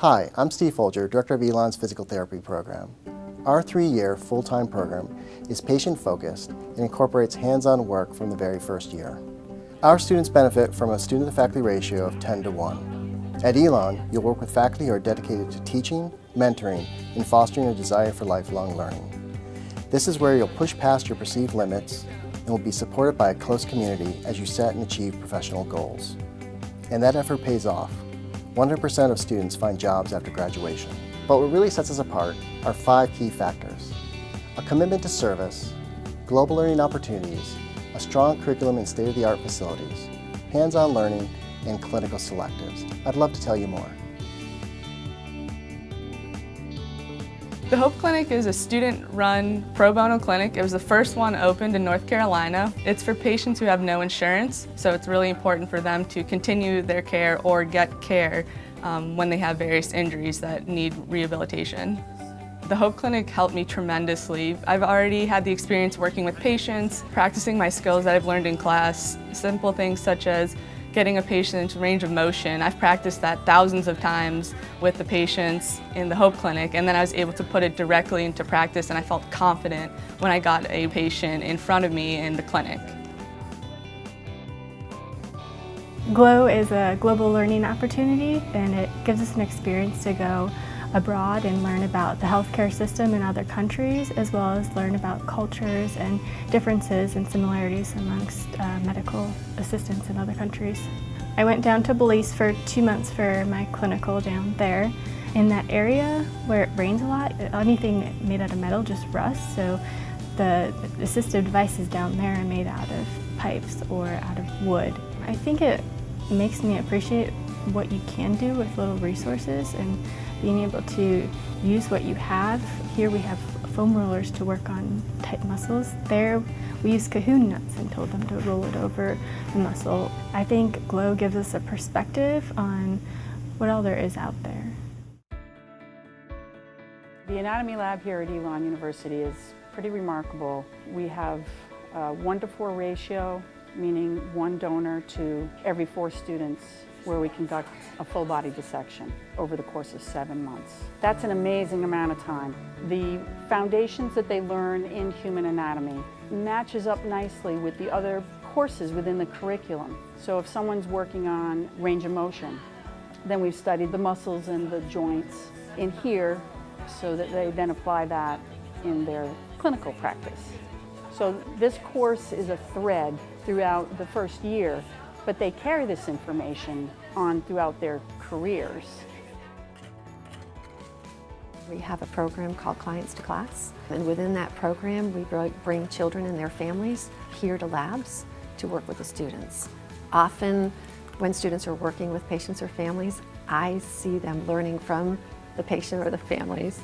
Hi, I'm Steve Folger, Director of Elon's Physical Therapy Program. Our 3-year full-time program is patient-focused and incorporates hands-on work from the very first year. Our students benefit from a student-to-faculty ratio of 10 to 1. At Elon, you'll work with faculty who are dedicated to teaching, mentoring, and fostering a desire for lifelong learning. This is where you'll push past your perceived limits and will be supported by a close community as you set and achieve professional goals. And that effort pays off. 100% of students find jobs after graduation. But what really sets us apart are 5 key factors: a commitment to service, global learning opportunities, a strong curriculum and state-of-the-art facilities, hands-on learning, and clinical selectives. I'd love to tell you more. The Hope Clinic is a student-run pro bono clinic. It was the first one opened in North Carolina. It's for patients who have no insurance, so it's really important for them to continue their care or get care when they have various injuries that need rehabilitation. The Hope Clinic helped me tremendously. I've already had the experience working with patients, practicing my skills that I've learned in class, simple things such as getting a patient into range of motion. I've practiced that thousands of times with the patients in the Hope Clinic, and then I was able to put it directly into practice, and I felt confident when I got a patient in front of me in the clinic. GLOW is a global learning opportunity, and it gives us an experience to go abroad and learn about the healthcare system in other countries, as well as learn about cultures and differences and similarities amongst medical assistants in other countries. I went down to Belize for 2 months for my clinical down there. In that area where it rains a lot, anything made out of metal just rusts, so the assistive devices down there are made out of pipes or out of wood. I think it makes me appreciate what you can do with little resources and being able to use what you have. Here we have foam rollers to work on tight muscles. There we use cahoon nuts and told them to roll it over the muscle. I think GLOW gives us a perspective on what all there is out there. The anatomy lab here at Elon University is pretty remarkable. We have a 1-to-4 ratio, meaning 1 donor to every 4 students, where we conduct a full body dissection over the course of 7 months. That's an amazing amount of time. The foundations that they learn in human anatomy matches up nicely with the other courses within the curriculum. So if someone's working on range of motion, then we've studied the muscles and the joints in here so that they then apply that in their clinical practice. So this course is a thread throughout the first year, but they carry this information on throughout their careers. We have a program called Clients to Class, and within that program we bring children and their families here to labs to work with the students. Often when students are working with patients or families, I see them learning from the patient or the families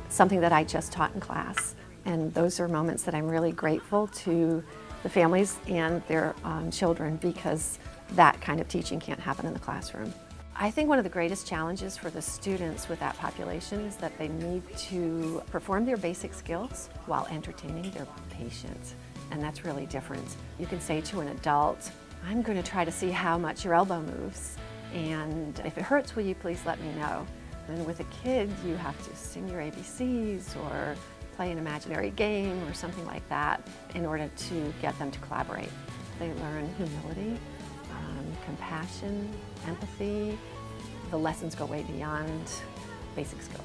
something that I just taught in class, and those are moments that I'm really grateful to the families and their children, because that kind of teaching can't happen in the classroom. I think one of the greatest challenges for the students with that population is that they need to perform their basic skills while entertaining their patient, and that's really different. You can say to an adult, I'm going to try to see how much your elbow moves, and if it hurts, will you please let me know? And with a kid, you have to sing your ABCs or play an imaginary game or something like that in order to get them to collaborate. They learn humility, compassion, empathy. The lessons go way beyond basic skills.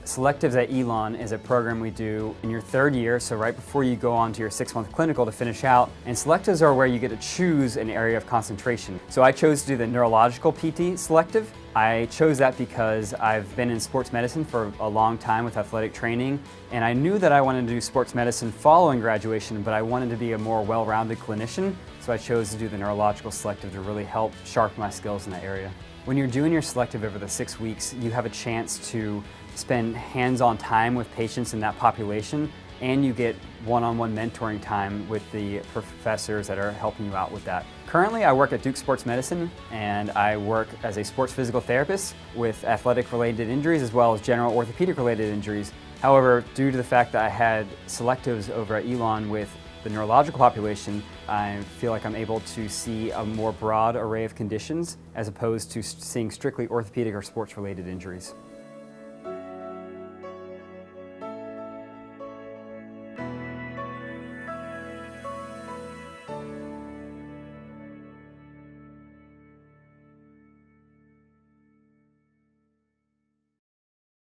Selectives at Elon is a program we do in your 3rd year, so right before you go on to your 6-month clinical to finish out. And selectives are where you get to choose an area of concentration. So I chose to do the neurological PT selective. I chose that because I've been in sports medicine for a long time with athletic training, and I knew that I wanted to do sports medicine following graduation, but I wanted to be a more well-rounded clinician, so I chose to do the neurological selective to really help sharpen my skills in that area. When you're doing your selective over the 6 weeks, you have a chance to spend hands-on time with patients in that population, and you get one-on-one mentoring time with the professors that are helping you out with that. Currently, I work at Duke Sports Medicine, and I work as a sports physical therapist with athletic-related injuries as well as general orthopedic-related injuries. However, due to the fact that I had selectives over at Elon with the neurological population, I feel like I'm able to see a more broad array of conditions as opposed to seeing strictly orthopedic or sports-related injuries.